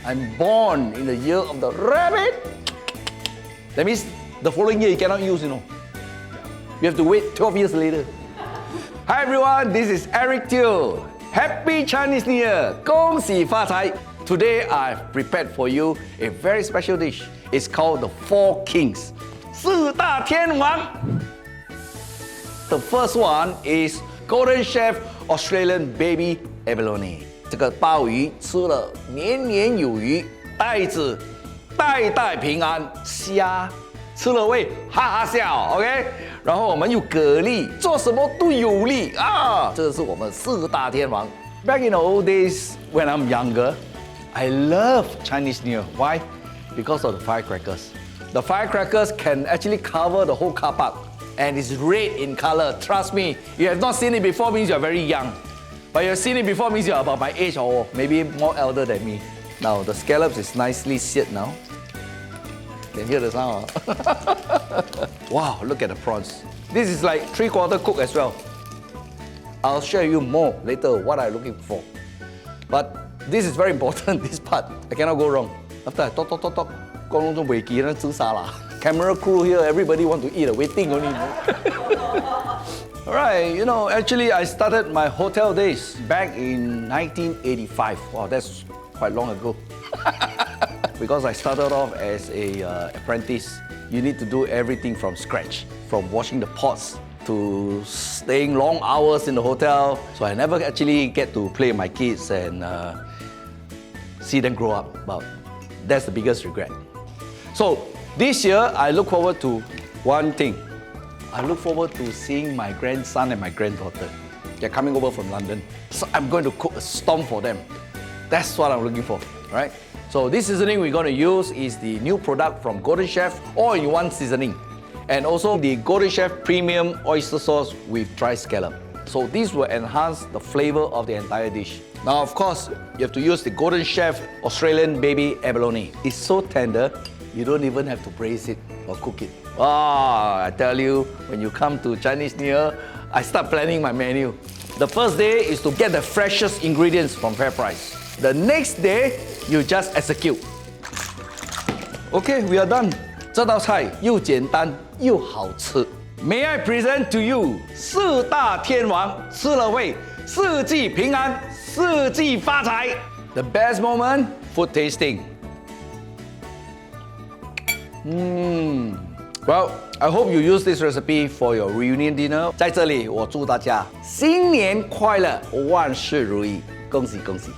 I'm born in the year of the rabbit. That means the following year you cannot use, you know. You have to wait 12 years later. Hi everyone, this is Eric Teo. Happy Chinese New Year! 恭喜发财! Today I've prepared for you a very special dish. It's called the Four Kings. 四大天王. The first one is Golden Chef Australian Baby Abalone. 这个鲍鱼吃了年年有余，袋子代代平安，虾吃了会哈哈笑 ，OK？ 然后我们有蛤蜊，做什么都有力啊！这是我们四大天王。Back in the old days when I'm younger, I love Chinese New Year. Why? Because of the firecrackers. The firecrackers can actually cover the whole car park, and it's red in color. Trust me, you have not seen it before means you're very young. But you've seen it before means you're about my age or maybe more elder than me. Now the scallops is nicely seared now. Can hear the sound. Wow, look at the prawns. This is like 3/4 cooked as well. I'll share you more later what I'm looking for. But this is very important, this part. I cannot go wrong. After I talk, camera crew here, everybody want to eat, waiting only. Alright, you know, actually I started my hotel days back in 1985. Wow, that's quite long ago. Because I started off as a apprentice, you need to do everything from scratch, from washing the pots to staying long hours in the hotel. So I never actually get to play with my kids and see them grow up. But that's the biggest regret. So this year, I look forward to one thing. I look forward to seeing my grandson and my granddaughter. They're coming over from London. So I'm going to cook a storm for them. That's what I'm looking for, right? So this seasoning we're going to use is the new product from Golden Chef, all-in-one seasoning. And also the Golden Chef Premium Oyster Sauce with dry scallop. So these will enhance the flavor of the entire dish. Now, of course, you have to use the Golden Chef Australian Baby Abalone. It's so tender, you don't even have to braise it or cook it. I tell you, when you come to Chinese New Year, I start planning my menu. The first day is to get the freshest ingredients from FairPrice. The next day, you just execute. Okay, we are done. 这道菜又简单又好吃。May I present to you 四大天王，吃了会四季平安，四季发财。The best moment, food tasting. Well, I hope you use this recipe for your reunion dinner. 在这里，我祝大家新年快乐，万事如意，恭喜恭喜！